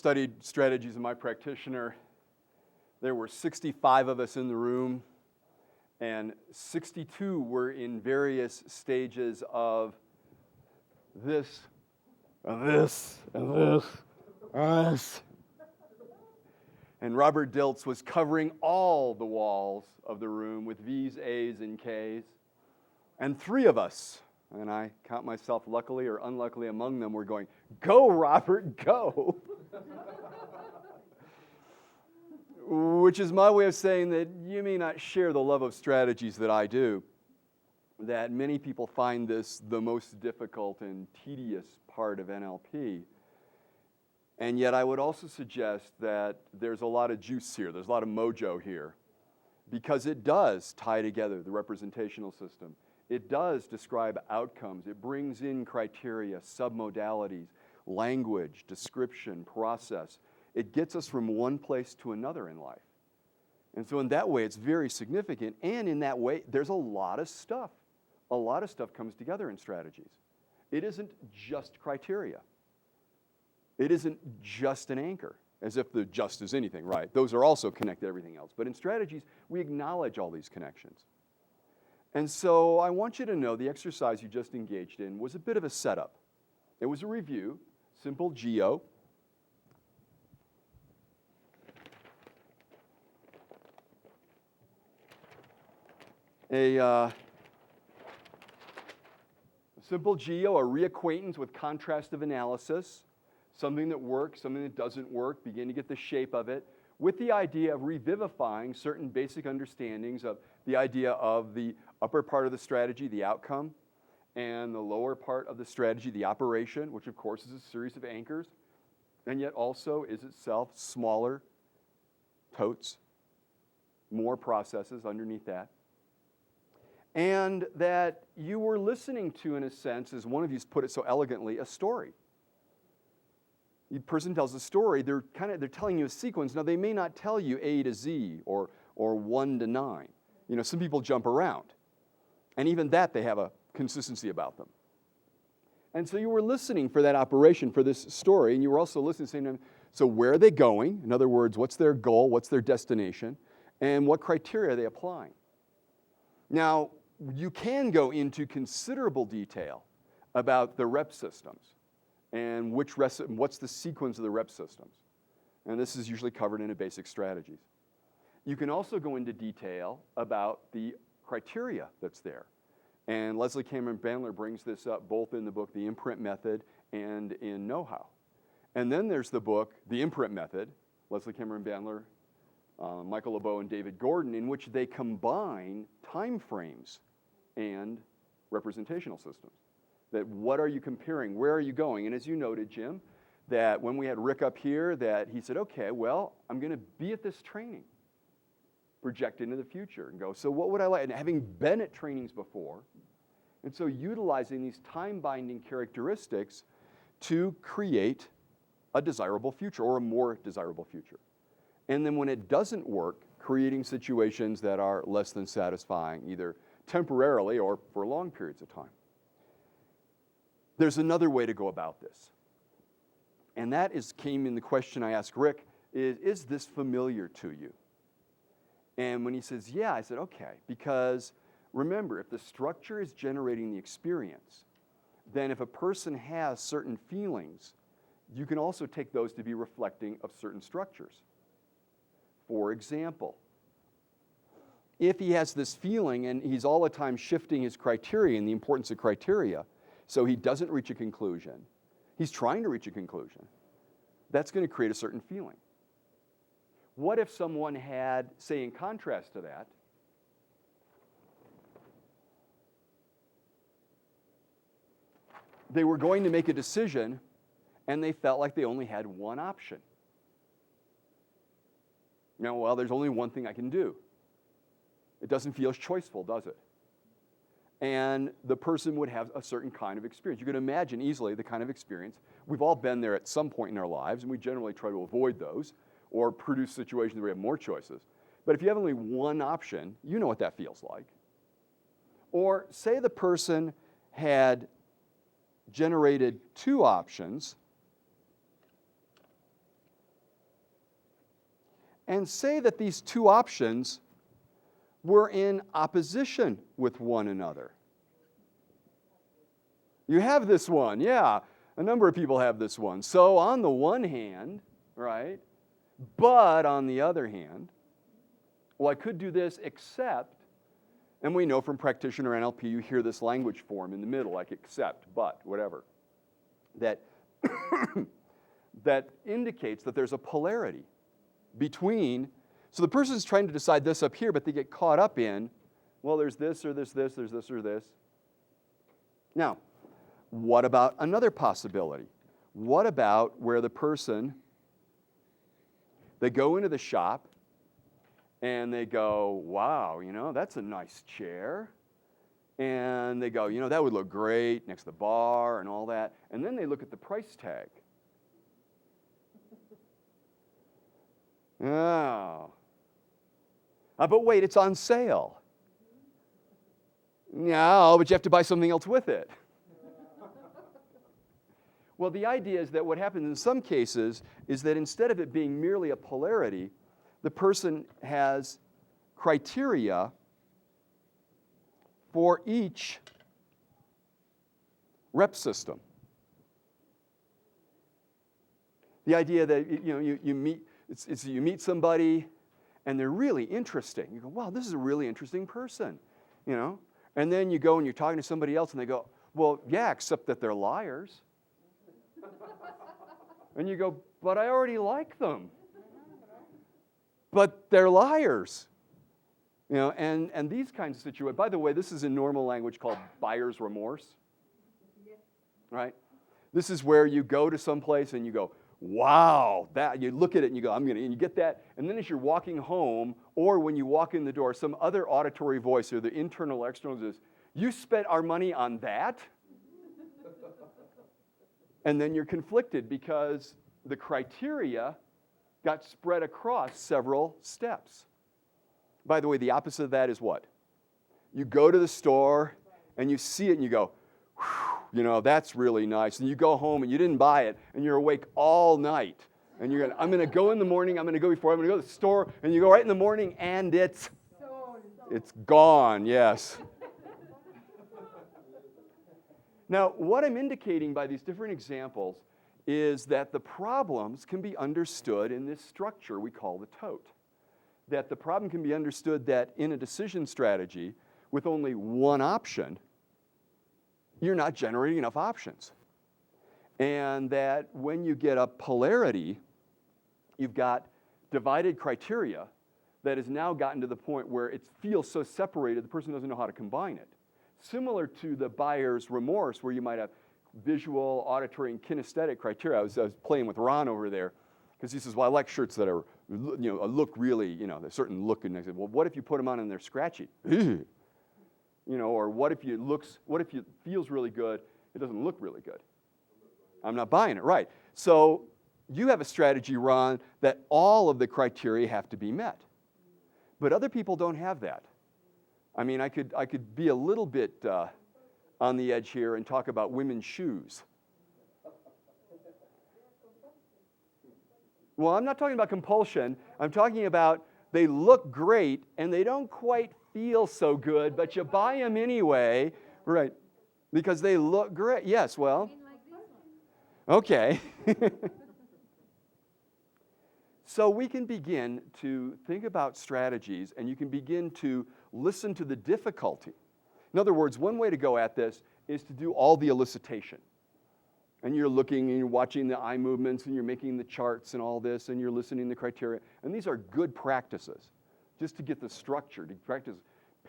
studied strategies in my practitioner. There were 65 of us in the room, and 62 were in various stages of this, and this, and this, and this. And Robert Dilts was covering all the walls of the room with V's, A's, and K's. And 3 of us, and I count myself luckily or unluckily among them, were going, "Go, Robert, go." Which is my way of saying that you may not share the love of strategies that I do, that many people find this the most difficult and tedious part of NLP. And yet I would also suggest that there's a lot of juice here, there's a lot of mojo here, because it does tie together the representational system. It does describe outcomes. It brings in criteria, submodalities, language, description, process. It gets us from one place to another in life. And so in that way, it's very significant. And in that way, there's a lot of stuff. A lot of stuff comes together in strategies. It isn't just criteria. It isn't just an anchor, as if the just is anything, right? Those are also connected to everything else. But in strategies, we acknowledge all these connections. And so I want you to know the exercise you just engaged in was a bit of a setup. It was a review, simple geo. A simple geo, a reacquaintance with contrastive analysis, something that works, something that doesn't work, begin to get the shape of it, with the idea of revivifying certain basic understandings of the idea of the upper part of the strategy, the outcome, and the lower part of the strategy, the operation, which of course is a series of anchors, and yet also is itself smaller totes, more processes underneath that. And that you were listening to, in a sense, as one of you put it so elegantly, a story. The person tells a story, they're telling you a sequence. Now, they may not tell you A to Z or 1 to 9. You know, some people jump around. And even that, they have a consistency about them. And so you were listening for that operation, for this story, and you were also listening, saying, so where are they going? In other words, what's their goal? What's their destination? And what criteria are they applying? Now, you can go into considerable detail about the rep systems and what's the sequence of the rep systems. And this is usually covered in a basic strategies. You can also go into detail about the criteria that's there. And Leslie Cameron Bandler brings this up both in the book, The Imprint Method, and in Know-How. And then there's the book, The Imprint Method, Leslie Cameron Bandler, Michael LeBeau, and David Gordon, in which they combine time frames and representational systems. That what are you comparing? Where are you going? And as you noted, Jim, that when we had Rick up here, that he said, okay, well, I'm going to be at this training, project into the future and go, so what would I like? And having been at trainings before, and so utilizing these time-binding characteristics to create a desirable future or a more desirable future. And then when it doesn't work, creating situations that are less than satisfying, either temporarily or for long periods of time. There's another way to go about this. And that came in the question I asked Rick, is this familiar to you? And when he says, yeah, I said, okay, because remember, if the structure is generating the experience, then if a person has certain feelings, you can also take those to be reflecting of certain structures. For example, if he has this feeling and he's all the time shifting his criteria and the importance of criteria, so he doesn't reach a conclusion, he's trying to reach a conclusion, that's going to create a certain feeling. What if someone had, say in contrast to that, they were going to make a decision and they felt like they only had one option? Now, well, there's only one thing I can do. It doesn't feel as choiceful, does it? And the person would have a certain kind of experience. You can imagine easily the kind of experience. We've all been there at some point in our lives, and we generally try to avoid those or produce situations where we have more choices. But if you have only one option, you know what that feels like. Or say the person had generated two options, and say that these two options were in opposition with one another. You have this one, yeah. A number of people have this one. So on the one hand, right, but on the other hand, well, I could do this except, and we know from Practitioner NLP, you hear this language form in the middle, like except, but, whatever, that, that indicates that there's a polarity between, so the person's trying to decide this up here, but they get caught up in, well, there's this or there's this or this. Now, what about another possibility? What about where the person, they go into the shop and they go, wow, that's a nice chair. And they go, that would look great next to the bar and all that. And then they look at the price tag. Oh. But wait, it's on sale. No, but you have to buy something else with it. Well, the idea is that what happens in some cases is that instead of it being merely a polarity, the person has criteria for each rep system. The idea that you meet somebody and they're really interesting. You go, wow, this is a really interesting person, And then you go and you're talking to somebody else and they go, well, yeah, except that they're liars. And you go, but I already like them. But they're liars. And these kinds of situations. By the way, this is in normal language called buyer's remorse. Right? This is where you go to some place and you go, wow, that, you look at it and you go, and you get that. And then as you're walking home, or when you walk in the door, some other auditory voice, or the internal or external says, you spent our money on that? And then you're conflicted because the criteria got spread across several steps. By the way, the opposite of that is what? You go to the store and you see it and you go, that's really nice. And you go home and you didn't buy it and you're awake all night. And I'm going to go in the morning, I'm going to go before, I'm going to go to the store, and you go right in the morning and it's gone, yes. Now, what I'm indicating by these different examples is that the problems can be understood in this structure we call the tote. That the problem can be understood that in a decision strategy with only one option, you're not generating enough options. And that when you get a polarity, you've got divided criteria that has now gotten to the point where it feels so separated the person doesn't know how to combine it. Similar to the buyer's remorse, where you might have visual, auditory, and kinesthetic criteria. I was playing with Ron over there, because he says, well, I like shirts that are, look really, a certain look. And I said, well, what if you put them on and they're scratchy? Or what if it feels really good, it doesn't look really good? I'm not buying it, right? So you have a strategy, Ron, that all of the criteria have to be met. But other people don't have that. I mean, I could be a little bit on the edge here and talk about women's shoes. Well, I'm not talking about compulsion. I'm talking about they look great and they don't quite feel so good, but you buy them anyway, right? Because they look great. Yes, well. Okay. So we can begin to think about strategies, and you can begin to listen to the difficulty. In other words, one way to go at this is to do all the elicitation. And you're looking and you're watching the eye movements and you're making the charts and all this and you're listening to the criteria. And these are good practices just to get the structure, to practice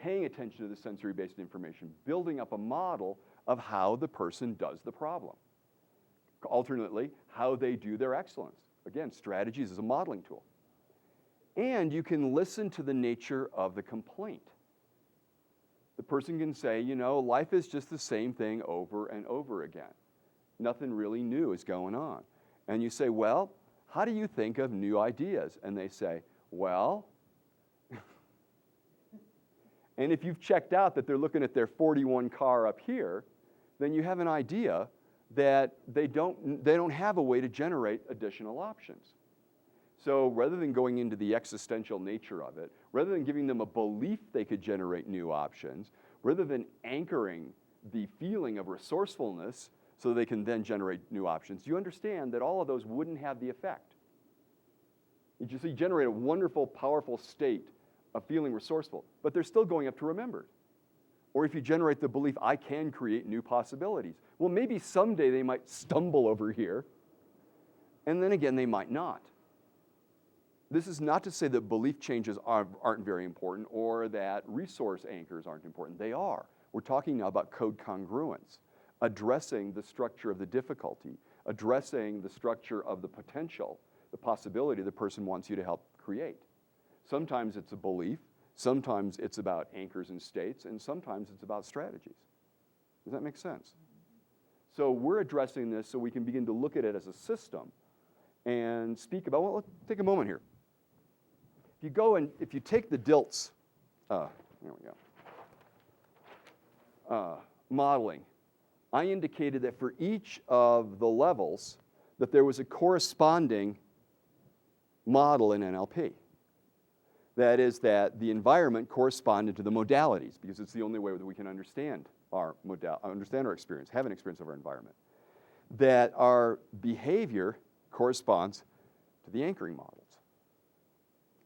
paying attention to the sensory-based information, building up a model of how the person does the problem. Alternately, how they do their excellence. Again, strategies is a modeling tool. And you can listen to the nature of the complaint. The person can say, life is just the same thing over and over again. Nothing really new is going on. And you say, well, how do you think of new ideas? And they say, well, and if you've checked out that they're looking at their 41 car up here, then you have an idea that they don't have a way to generate additional options. So rather than going into the existential nature of it, rather than giving them a belief they could generate new options, rather than anchoring the feeling of resourcefulness so they can then generate new options, you understand that all of those wouldn't have the effect. You generate a wonderful, powerful state of feeling resourceful, but they're still going up to remembered. Or if you generate the belief, I can create new possibilities. Well, maybe someday they might stumble over here, and then again, they might not. This is not to say that belief changes aren't very important or that resource anchors aren't important. They are. We're talking now about code congruence, addressing the structure of the difficulty, addressing the structure of the potential, the possibility the person wants you to help create. Sometimes it's a belief, sometimes it's about anchors and states, and sometimes it's about strategies. Does that make sense? So we're addressing this so we can begin to look at it as a system and speak about, well, let's take a moment here. If you take the DILTS, there we go, modeling, I indicated that for each of the levels that there was a corresponding model in NLP. That is that the environment corresponded to the modalities, because it's the only way that we can understand our experience, have an experience of our environment. That our behavior corresponds to the anchoring models.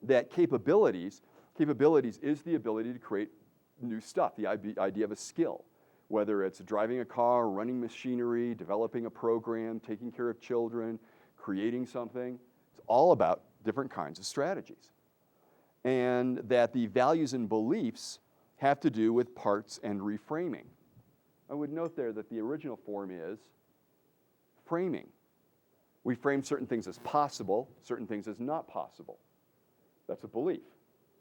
That capabilities is the ability to create new stuff, the idea of a skill, whether it's driving a car, running machinery, developing a program, taking care of children, creating something. It's all about different kinds of strategies. And that the values and beliefs have to do with parts and reframing. I would note there that the original form is framing. We frame certain things as possible, certain things as not possible. That's a belief.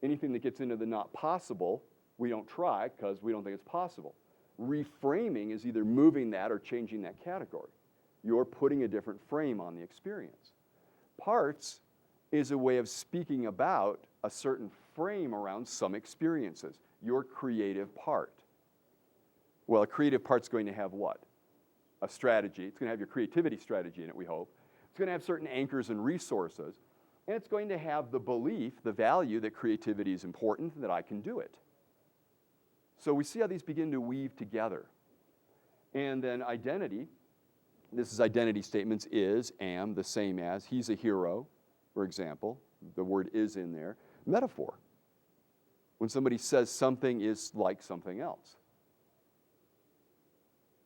Anything that gets into the not possible, we don't try because we don't think it's possible. Reframing is either moving that or changing that category. You're putting a different frame on the experience. Parts is a way of speaking about a certain frame around some experiences, your creative part. Well, a creative part's going to have what? A strategy. It's going to have your creativity strategy in it, we hope. It's going to have certain anchors and resources. And it's going to have the belief, the value that creativity is important and that I can do it. So we see how these begin to weave together. And then identity, this is identity statements, is, am, the same as, he's a hero, for example. The word is in there. Metaphor. When somebody says something is like something else.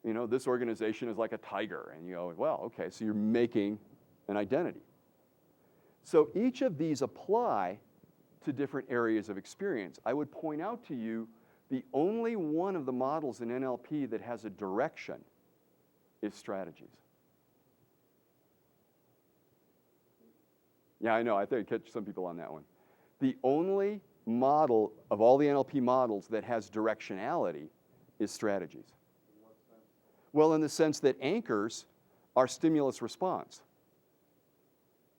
You know, this organization is like a tiger. And you go, well, okay, so you're making an identity. So each of these apply to different areas of experience. I would point out to you the only one of the models in NLP that has a direction is strategies. Yeah, I know. I think I catch some people on that one. The only model of all the NLP models that has directionality is strategies. In what sense? Well, in the sense that anchors are stimulus response.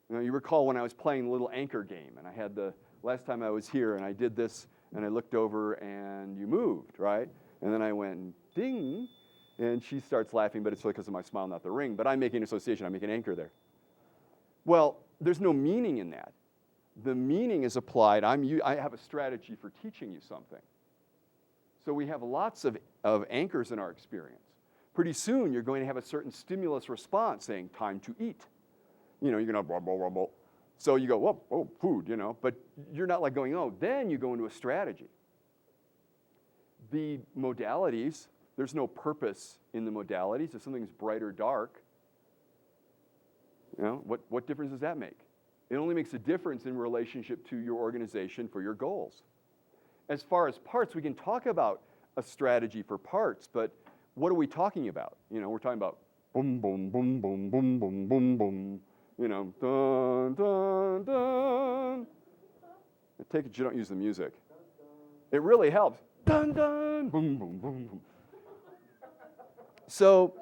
You know, you recall when I was playing the little anchor game, and I had last time I was here, and I did this, and I looked over, and you moved, right? And then I went, ding, and she starts laughing, but it's really because of my smile, not the ring. But I'm making an association. I make an anchor there. Well, there's no meaning in that. The meaning is applied. I have a strategy for teaching you something. So we have lots of anchors in our experience. Pretty soon, you're going to have a certain stimulus response saying, time to eat. You know, you're going to rumble, rumble. So you go, whoa, oh, food, you know. But you're not like going, oh, then you go into a strategy. The modalities, there's no purpose in the modalities. If something's bright or dark, you know, what difference does that make? It only makes a difference in relationship to your organization for your goals. As far as parts, we can talk about a strategy for parts, but what are we talking about? You know, we're talking about boom, boom, boom, boom, boom, boom, boom, boom. You know, dun, dun, dun. I take it you don't use the music. It really helps. Dun, dun, boom, boom, boom, boom. So,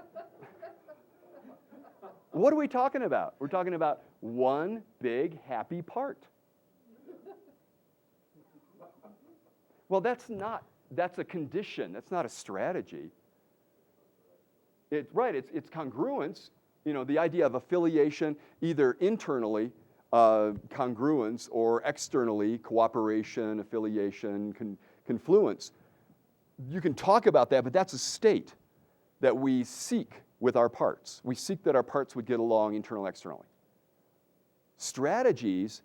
what are we talking about? We're talking about one big happy part. Well, that's a condition. That's not a strategy. It's congruence. You know, the idea of affiliation, either internally congruence, or externally, cooperation, affiliation, confluence. You can talk about that, but that's a state that we seek with our parts. We seek that our parts would get along internally, externally. Strategy is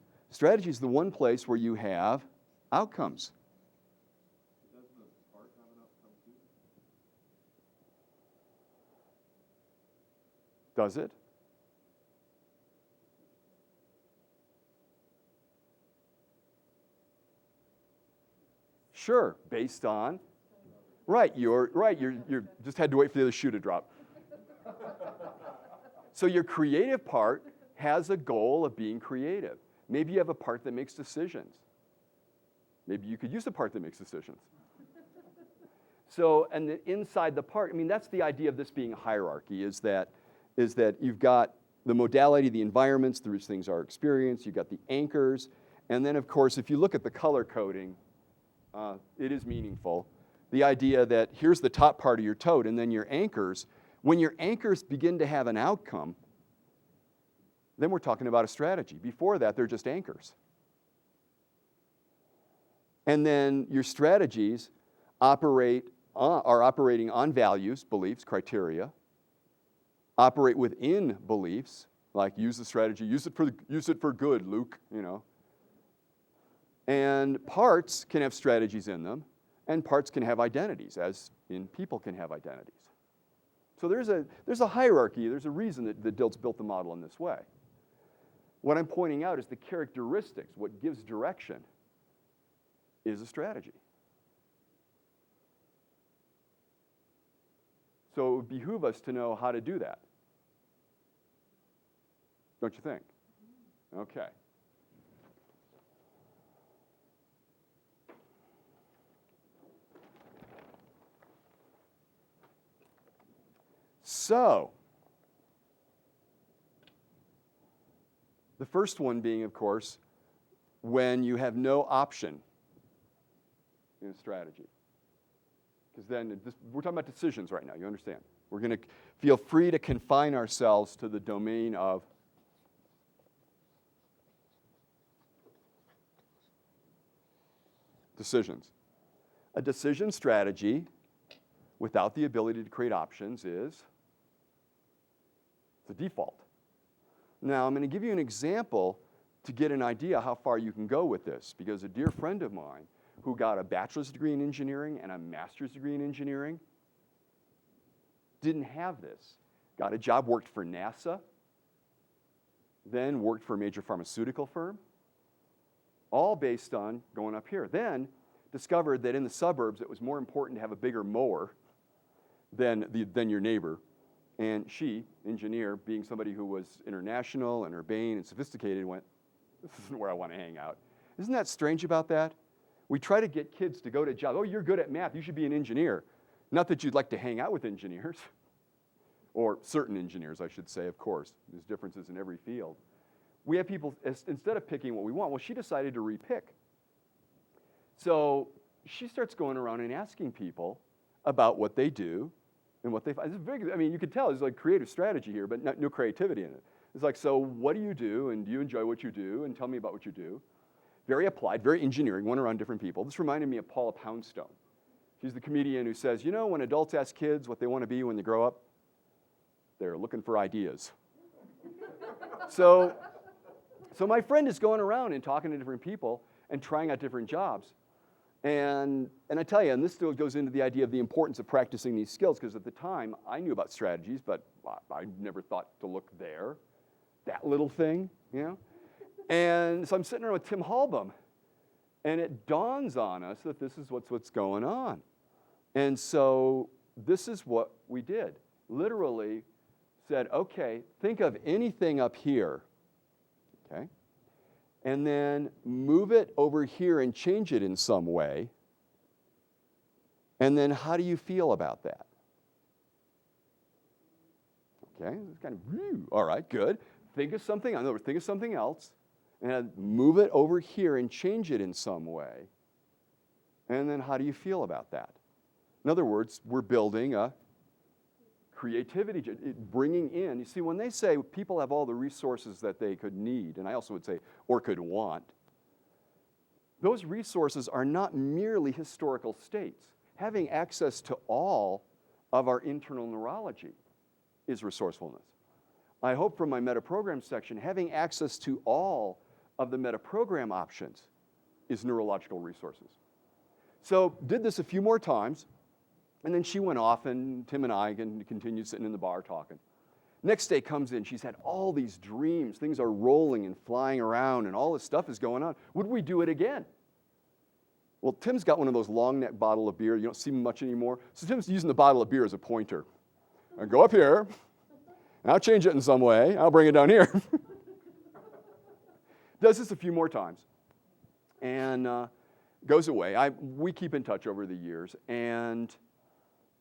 the one place where you have outcomes. Doesn't the part have an outcome too? Does it? Sure, based on, right, you're just had to wait for the other shoe to drop. So your creative part has a goal of being creative. Maybe you have a part that makes decisions. Maybe you could use a part that makes decisions. So, and inside the part, I mean, that's the idea of this being a hierarchy, is that you've got the modality, the environments through which things are experienced, you've got the anchors, and then, of course, if you look at the color coding, it is meaningful. The idea that here's the top part of your toad, and then your anchors. When your anchors begin to have an outcome, then we're talking about a strategy. Before that, they're just anchors. And then your strategies are operating on values, beliefs, criteria, operate within beliefs, like use the strategy, use it for good, Luke, you know. And parts can have strategies in them, and parts can have identities, as in people can have identities. So there's a hierarchy, there's a reason that Dilt's built the model in this way. What I'm pointing out is the characteristics, what gives direction, is a strategy. So it would behoove us to know how to do that. Don't you think? Okay. So, the first one being, of course, when you have no option in a strategy. Because then, we're talking about decisions right now, you understand. We're going to feel free to confine ourselves to the domain of decisions. A decision strategy without the ability to create options is the default. Now, I'm going to give you an example to get an idea how far you can go with this, because a dear friend of mine who got a bachelor's degree in engineering and a master's degree in engineering didn't have this. Got a job, worked for NASA, then worked for a major pharmaceutical firm, all based on going up here. Then discovered that in the suburbs it was more important to have a bigger mower than your neighbor. And she, engineer, being somebody who was international and urbane and sophisticated, went, this isn't where I want to hang out. Isn't that strange about that? We try to get kids to go to jobs. Oh, you're good at math. You should be an engineer. Not that you'd like to hang out with engineers, or certain engineers, I should say, of course. There's differences in every field. We have people, instead of picking what we want, well, she decided to repick. So she starts going around and asking people about what they do and what they find. It's very, I mean, you could tell there's like creative strategy here, but no creativity in it. It's like, so what do you do, and do you enjoy what you do, and tell me about what you do. Very applied, very engineering, went around different people. This reminded me of Paula Poundstone. She's the comedian who says, you know, when adults ask kids what they want to be when they grow up, they're looking for ideas. So my friend is going around and talking to different people and trying out different jobs. And I tell you, and this still goes into the idea of the importance of practicing these skills, because at the time, I knew about strategies, but I never thought to look there. That little thing, you know? And so I'm sitting around with Tim Halbum, and it dawns on us that this is what's going on. And so this is what we did. Literally said, okay, think of anything up here, okay? And then move it over here and change it in some way. And then how do you feel about that? Okay, it's kind of, all right, good. Think of something, in other words, think of something else, and move it over here and change it in some way. And then how do you feel about that? In other words, we're building a creativity, bringing in, you see, when they say people have all the resources that they could need, and I also would say, or could want, those resources are not merely historical states. Having access to all of our internal neurology is resourcefulness. I hope from my metaprogram section, having access to all of the metaprogram options is neurological resources. So did this a few more times, and then she went off, and Tim and I continued sitting in the bar talking. Next day comes in, she's had all these dreams, things are rolling and flying around, and all this stuff is going on. Would we do it again? Well, Tim's got one of those long neck bottle of beer. You don't see him much anymore. So Tim's using the bottle of beer as a pointer. I go up here, and I'll change it in some way. I'll bring it down here. Does this a few more times, and goes away. We keep in touch over the years, and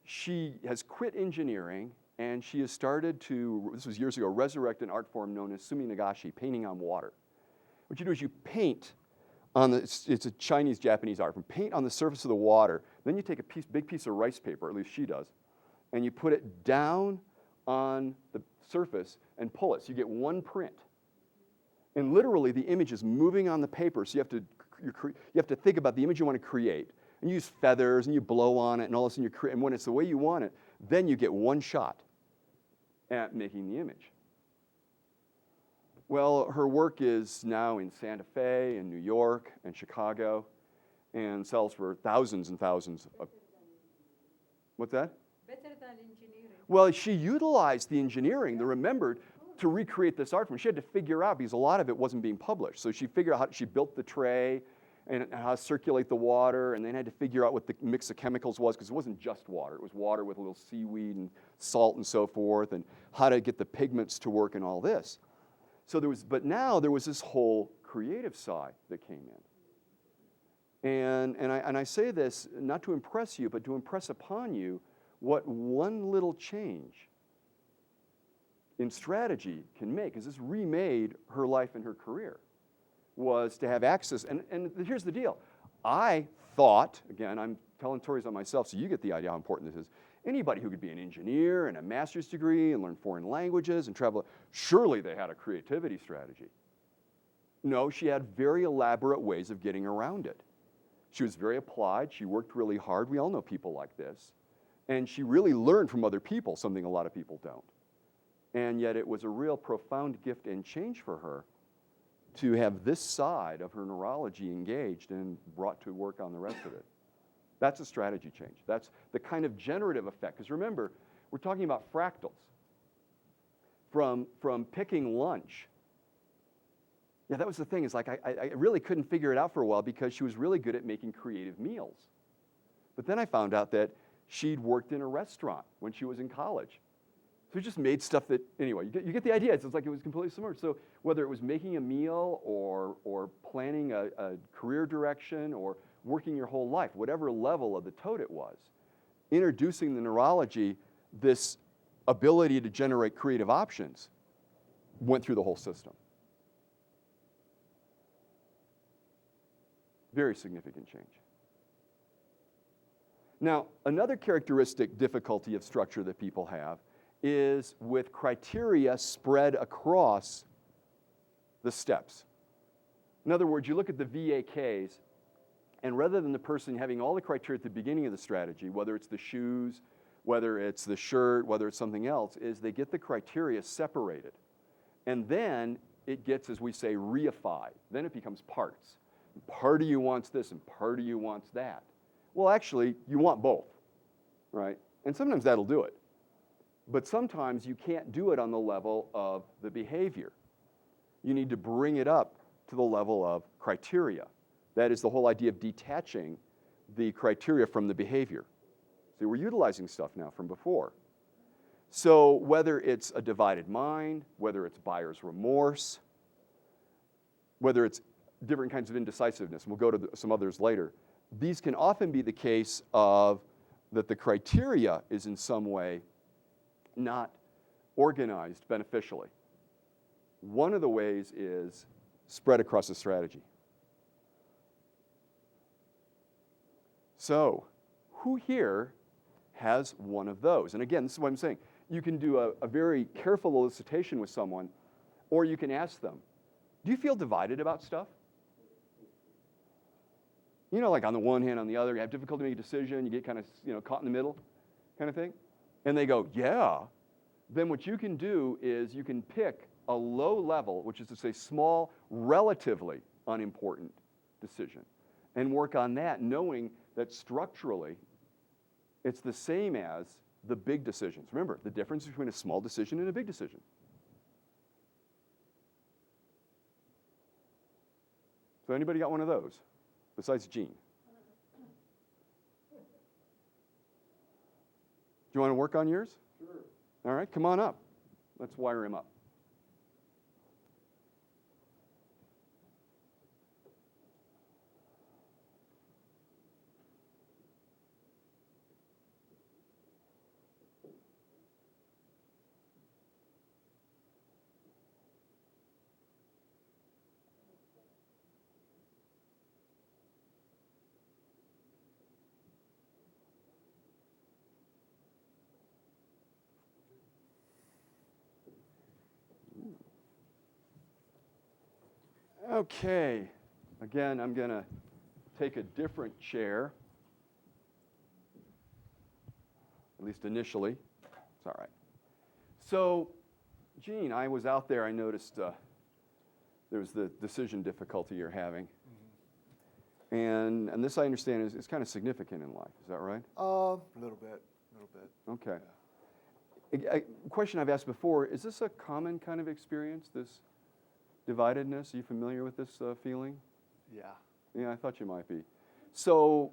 she has quit engineering, and she has started to, this was years ago, resurrect an art form known as suminagashi, painting on water. What you do is you paint on it's a Chinese-Japanese art form. Paint on the surface of the water. Then you take a big piece of rice paper, at least she does, and you put it down on the surface and pull it. So you get one print. And literally, the image is moving on the paper, so you have to think about the image you want to create. And you use feathers, and you blow on it, and all of a sudden you create, and when it's the way you want it, then you get one shot at making the image. Well, her work is now in Santa Fe, and New York, and Chicago, and sells for thousands and thousands of... What's that? Better than engineering. Well, she utilized the engineering, remembered, to recreate this art form. She had to figure out, because a lot of it wasn't being published. So she figured out how she built the tray and how to circulate the water, and then had to figure out what the mix of chemicals was, because it wasn't just water. It was water with a little seaweed and salt and so forth, and how to get the pigments to work and all this. So but now there was this whole creative side that came in. And I say this not to impress you, but to impress upon you what one little change in strategy can make, because this remade her life and her career, was to have access. And here's the deal. I thought, again, I'm telling stories on myself, so you get the idea how important this is. Anybody who could be an engineer and a master's degree and learn foreign languages and travel, surely they had a creativity strategy. No, she had very elaborate ways of getting around it. She was very applied. She worked really hard. We all know people like this. And she really learned from other people, something a lot of people don't. And yet it was a real profound gift and change for her to have this side of her neurology engaged and brought to work on the rest of it. That's a strategy change. That's the kind of generative effect. Because remember, we're talking about fractals. From picking lunch. Yeah, that was the thing. It's like I really couldn't figure it out for a while because she was really good at making creative meals. But then I found out that she'd worked in a restaurant when she was in college. So we just made stuff that, anyway, you get the idea. It's like it was completely submerged. So whether it was making a meal or planning a career direction or working your whole life, whatever level of the toad it was, introducing the neurology, this ability to generate creative options, went through the whole system. Very significant change. Now, another characteristic difficulty of structure that people have is with criteria spread across the steps. In other words, you look at the VAKs, and rather than the person having all the criteria at the beginning of the strategy, whether it's the shoes, whether it's the shirt, whether it's something else, is they get the criteria separated. And then it gets, as we say, reified. Then it becomes parts. Part of you wants this and part of you wants that. Well, actually, you want both, right? And sometimes that'll do it. But sometimes you can't do it on the level of the behavior. You need to bring it up to the level of criteria. That is the whole idea of detaching the criteria from the behavior. See, we're utilizing stuff now from before. So whether it's a divided mind, whether it's buyer's remorse, whether it's different kinds of indecisiveness, and we'll go to some others later, these can often be the case of that the criteria is in some way not organized beneficially. One of the ways is spread across the strategy. So, who here has one of those? And again, this is what I'm saying. you can do a very careful elicitation with someone, or you can ask them, do you feel divided about stuff? You know, like on the one hand, on the other, you have difficulty making a decision, you get kind of, caught in the middle kind of thing. And they go, yeah. Then what you can do is you can pick a low level, which is to say small, relatively unimportant decision, and work on that, knowing that structurally it's the same as the big decisions. Remember, the difference between a small decision and a big decision. So anybody got one of those besides Gene? Do you want to work on yours? Sure. All right, come on up. Let's wire him up. Okay, again, I'm going to take a different chair, at least initially. It's all right. So, Gene, I was out there, I noticed there was the decision difficulty you're having. Mm-hmm. And this, I understand, is kind of significant in life. Is that right? A little bit. Okay. Yeah. A question I've asked before, is this a common kind of experience, this dividedness? Are you familiar with this feeling? Yeah. Yeah, I thought you might be. So,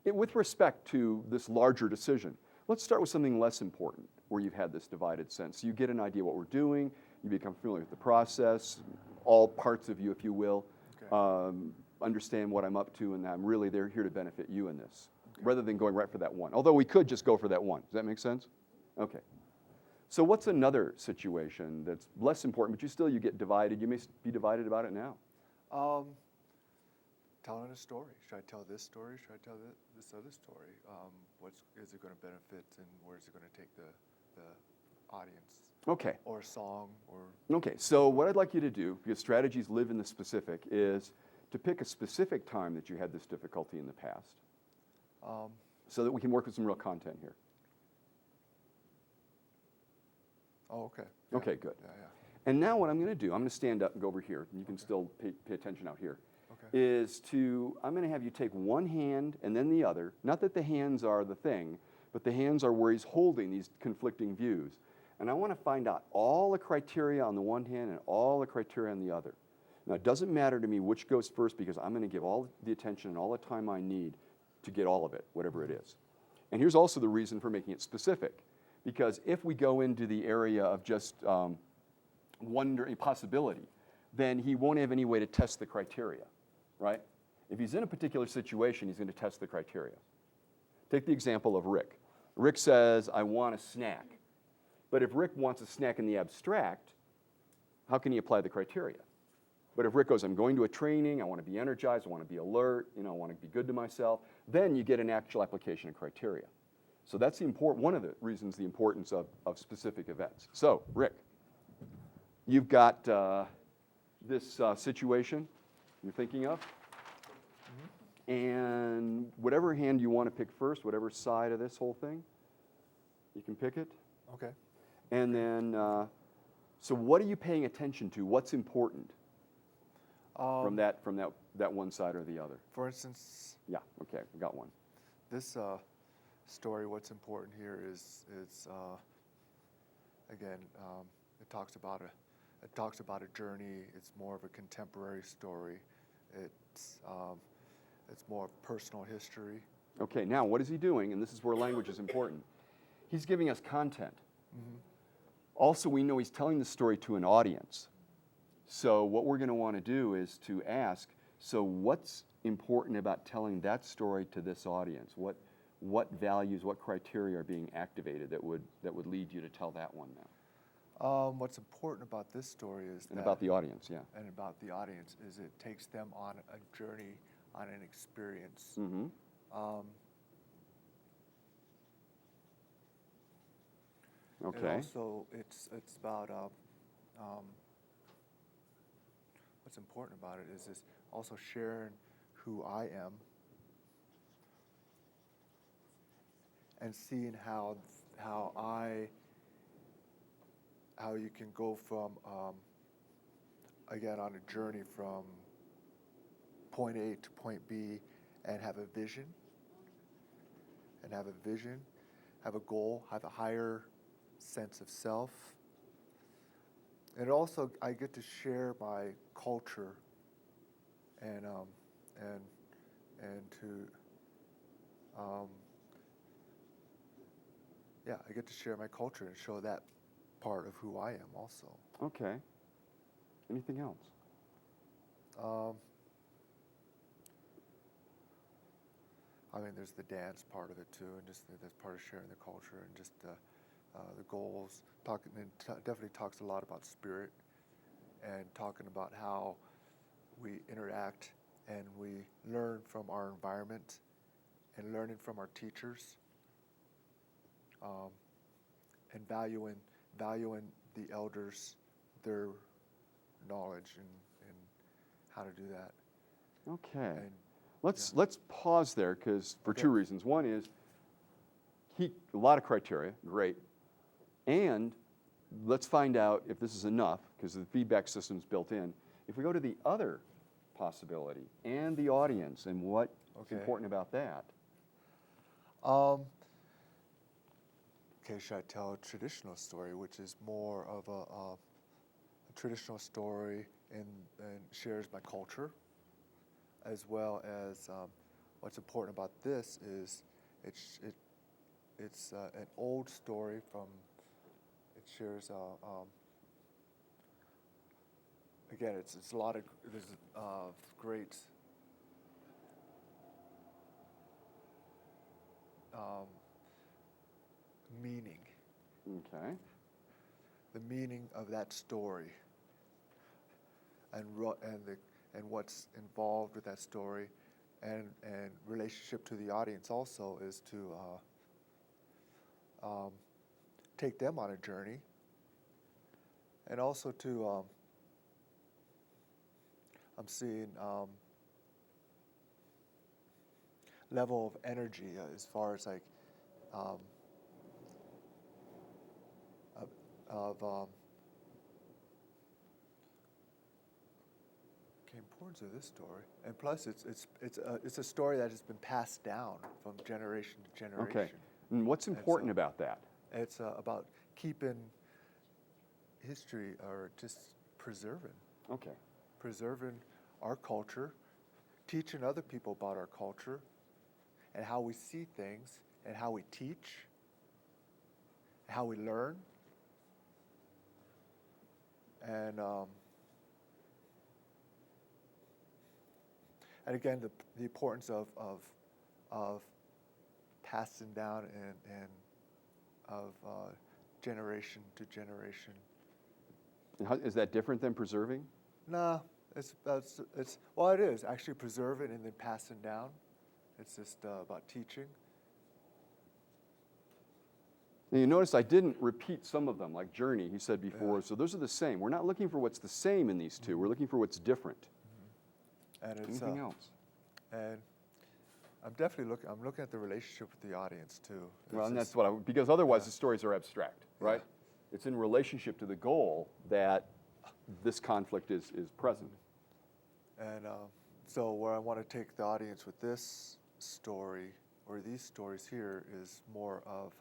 with respect to this larger decision, let's start with something less important where you've had this divided sense. You get an idea what we're doing, you become familiar with the process, all parts of you, if you will, Okay. Understand what I'm up to, and I'm really here to benefit you in this, rather than going right for that one. Although we could just go for that one. Does that make sense? Okay. So what's another situation that's less important, but you get divided? You may be divided about it now. Telling a story. Should I tell this story? Should I tell this other story? Is it going to benefit, and where is it going to take the audience? Okay. Or a song, or... Okay, so what I'd like you to do, because strategies live in the specific, is to pick a specific time that you had this difficulty in the past, so that we can work with some real content here. Oh, okay. Yeah. Okay, good. Yeah. And now what I'm going to do, I'm going to stand up and go over here, and you can still pay attention out here, Okay. I'm going to have you take one hand and then the other. Not that the hands are the thing, but the hands are where he's holding these conflicting views. And I want to find out all the criteria on the one hand and all the criteria on the other. Now, it doesn't matter to me which goes first, because I'm going to give all the attention and all the time I need to get all of it, whatever it is. And here's also the reason for making it specific. Because if we go into the area of just wonder, a possibility, then he won't have any way to test the criteria, right? If he's in a particular situation, he's going to test the criteria. Take the example of Rick. Rick says, I want a snack. But if Rick wants a snack in the abstract, how can he apply the criteria? But if Rick goes, I'm going to a training, I want to be energized, I want to be alert, I want to be good to myself, then you get an actual application of criteria. So that's one of the reasons the importance of specific events. So, Rick, you've got this situation you're thinking of. Mm-hmm. And whatever hand you want to pick first, whatever side of this whole thing, you can pick it. Okay. And then, so what are you paying attention to? What's important from that one side or the other? For instance... Yeah, okay, we got one. This story, what's important here is again, it talks about a journey. It's more of a contemporary story. It's more of personal history. Okay, now what is he doing? And this is where language is important. He's giving us content. Mm-hmm. Also, we know he's telling the story to an audience. So what we're going to want to do is to ask, so what's important about telling that story to this audience? What values, what criteria are being activated that would lead you to tell that one now? What's important about this story is about the audience, yeah. And about the audience is it takes them on a journey, on an experience. Mm-hmm. Okay. And also, it's about what's important about it is also sharing who I am and seeing how you can go from again on a journey from point A to point B and have a vision, have a goal, have a higher sense of self. And also, I get to share my culture and to I get to share my culture and show that part of who I am also. Okay. Anything else? I mean, there's the dance part of it too, and just that's part of sharing the culture and just the goals. Definitely talks a lot about spirit and talking about how we interact and we learn from our environment and learning from our teachers, and valuing the elders, their knowledge and how to do that. Okay. And, Let's pause there because for two reasons. One is a lot of criteria, great. And let's find out if this is enough because the feedback system's built in. If we go to the other possibility and the audience and what's important about that. Okay, should I tell a traditional story, which is more of a traditional story and shares my culture, as well as what's important about this is it's an old story from. It shares again. It's a lot of there's great. Meaning. Okay. The meaning of that story, and what's involved with that story, and relationship to the audience also is to take them on a journey, and also to I'm seeing level of energy as far as like. Importance of this story, and plus it's a story that has been passed down from generation to generation. Okay. And what's important about that? It's about keeping history or just preserving. Okay. Preserving our culture, teaching other people about our culture, and how we see things, and how we teach, how we learn, and again, the importance of passing down and of generation to generation. And is that different than preserving? No, it's well, it is actually preserving and then passing down. It's just about teaching. Now you notice I didn't repeat some of them, like journey, he said before. Yeah. So those are the same. We're not looking for what's the same in these two. We're looking for what's different. And it's, Anything else? And I'm definitely looking at the relationship with the audience too. Well, and that's because otherwise the stories are abstract, right? Yeah. It's in relationship to the goal that this conflict is present. And so where I want to take the audience with this story, or these stories here, is more of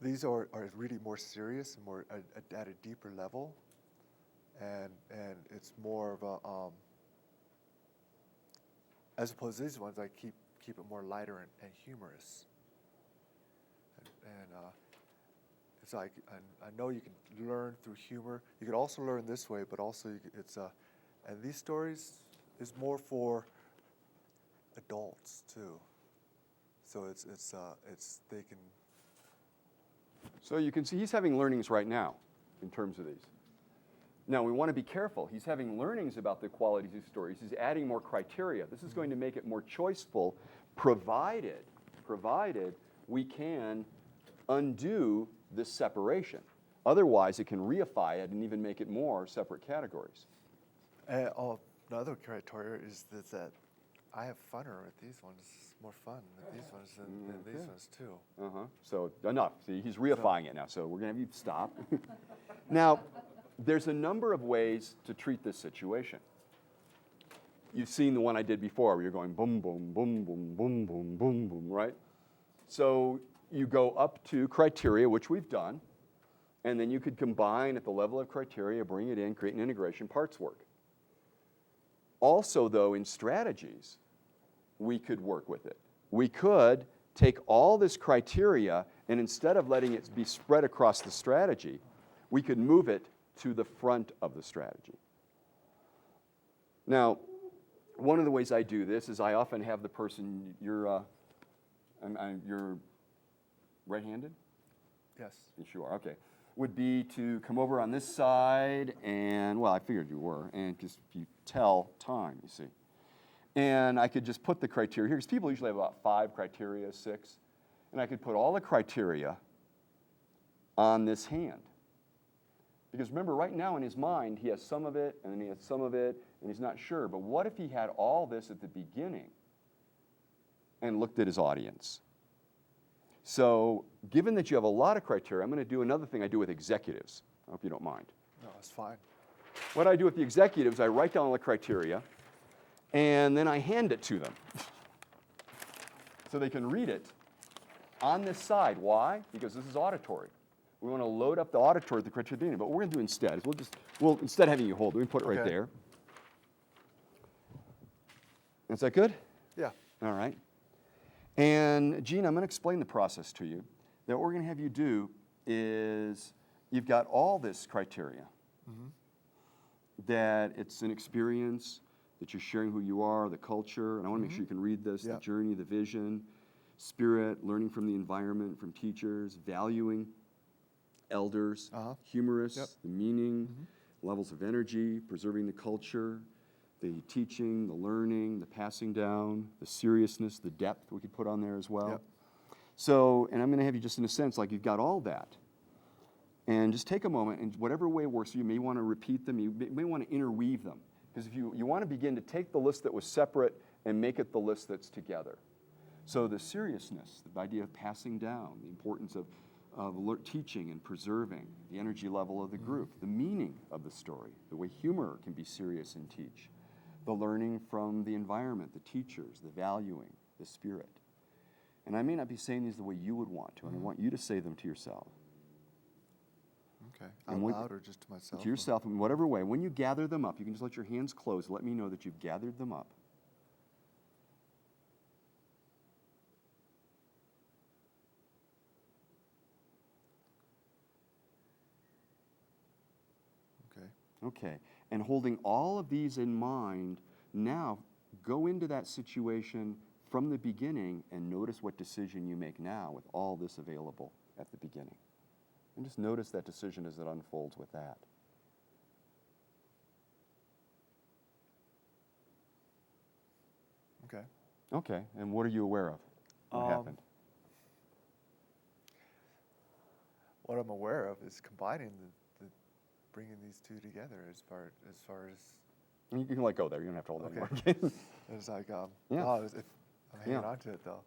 these are really more serious and more at a deeper level, and it's more of a as opposed to these ones, I keep it more lighter and humorous. And it's like I know you can learn through humor. You can also learn this way, but also and these stories is more for adults too. So it's they can. So you can see he's having learnings right now in terms of these. Now we want to be careful. He's having learnings about the qualities of stories. He's adding more criteria. This is going to make it more choiceful, provided provided we can undo this separation. Otherwise, it can reify it and even make it more separate categories. Another criteria is that I have funner with these ones, more fun with these ones than these ones too. So enough. See, he's reifying it now. So we're going to have you stop. Now, there's a number of ways to treat this situation. You've seen the one I did before where you're going boom, boom, boom, boom, boom, boom, boom, boom, right? So you go up to criteria, which we've done, and then you could combine at the level of criteria, bring it in, create an integration, parts work. Also, though, in strategies, we could work with it. We could take all this criteria, and instead of letting it be spread across the strategy, we could move it to the front of the strategy. Now, one of the ways I do this is I often have the person, you're right-handed? Yes. Yes, you are, okay. Would be to come over on this side, and, well, I figured you were, and just you tell time, you see. And I could just put the criteria here, because people usually have about 5 criteria, 6, and I could put all the criteria on this hand. Because remember, right now in his mind, he has some of it, and then he has some of it, and he's not sure. But what if he had all this at the beginning and looked at his audience? So given that you have a lot of criteria, I'm going to do another thing I do with executives. I hope you don't mind. No, it's fine. What I do with the executives, I write down all the criteria, and then I hand it to them. So they can read it on this side. Why? Because this is auditory. We want to load up the auditory, the criteria, but what we're going to do instead is we'll instead of having you hold it, we can put it right there. Is that good? Yeah. All right. And Gene, I'm going to explain the process to you. That what we're going to have you do is you've got all this criteria. That it's an experience, that you're sharing who you are, the culture, and I want to make sure you can read this, the journey, the vision, spirit, learning from the environment, from teachers, valuing elders, humorous, the meaning, levels of energy, preserving the culture, the teaching, the learning, the passing down, the seriousness, the depth we could put on there as well. So, and I'm going to have you just in a sense like you've got all that. And just take a moment, and whatever way works, you may want to repeat them, you may want to interweave them. Because if you want to begin to take the list that was separate and make it the list that's together. So the seriousness, the idea of passing down, the importance of teaching and preserving, the energy level of the group, the meaning of the story, the way humor can be serious and teach, the learning from the environment, the teachers, the valuing, the spirit. And I may not be saying these the way you would want to, and I want you to say them to yourself. Okay. Out loud or just to myself? To yourself in whatever way. When you gather them up, you can just let your hands close. Let me know that you've gathered them up. Okay, and holding all of these in mind, now go into that situation from the beginning and notice what decision you make now with all this available at the beginning. And just notice that decision as it unfolds with that. Okay. Okay, and what are you aware of? What happened? What I'm aware of is combining bringing these two together as far as You can let go there. You don't have to hold it anymore. it's like I'm hanging on to it though,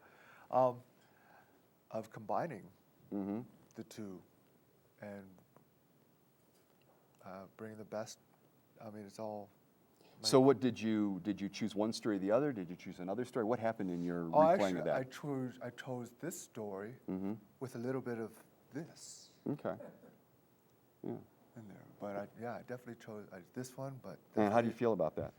of combining the two and bringing the best. I mean, it's all. So what did you choose one story or the other? Did you choose another story? What happened in your replaying of that? I chose this story with a little bit of this. Okay. Yeah. In there, but I definitely chose this one. But and how do you feel about that?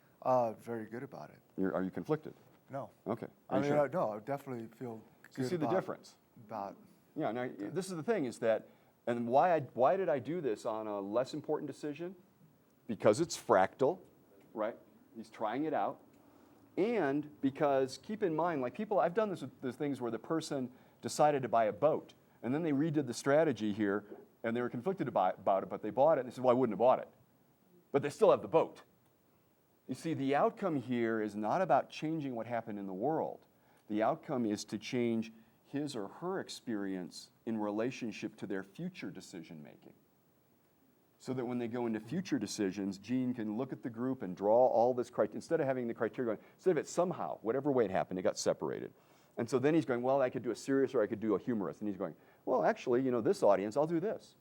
Very good about it. Are you conflicted? No. Okay. I mean, no, I definitely feel good. You see the difference? About. Yeah. Now, this is the thing: is that, and why did I do this on a less important decision? Because it's fractal, right? He's trying it out, and because keep in mind, like people, I've done this with the things where the person decided to buy a boat, and then they redid the strategy here. And they were conflicted about it, but they bought it, and they said, well, I wouldn't have bought it. But they still have the boat. You see, the outcome here is not about changing what happened in the world. The outcome is to change his or her experience in relationship to their future decision making. So that when they go into future decisions, Gene can look at the group and draw all this criteria, instead of having the criteria going, instead of it somehow, whatever way it happened, it got separated. And so then he's going, well, I could do a serious or I could do a humorous. And he's going, well, actually, you know, this audience, I'll do this.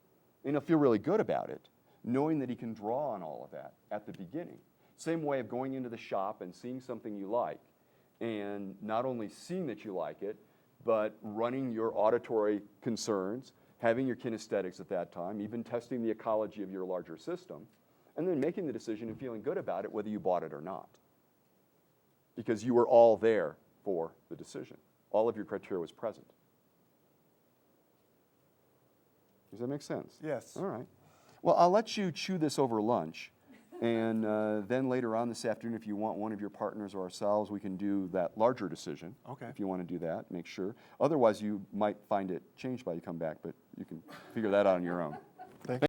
And he'll feel really good about it, knowing that he can draw on all of that at the beginning. Same way of going into the shop and seeing something you like, and not only seeing that you like it, but running your auditory concerns, having your kinesthetics at that time, even testing the ecology of your larger system, and then making the decision and feeling good about it whether you bought it or not. Because you were all there for the decision. All of your criteria was present. Does that make sense? Yes. All right. Well, I'll let you chew this over lunch. And then later on this afternoon, if you want one of your partners or ourselves, we can do that larger decision. Okay. If you want to do that, make sure. Otherwise, you might find it changed by you come back, but you can figure that out on your own. Thank you.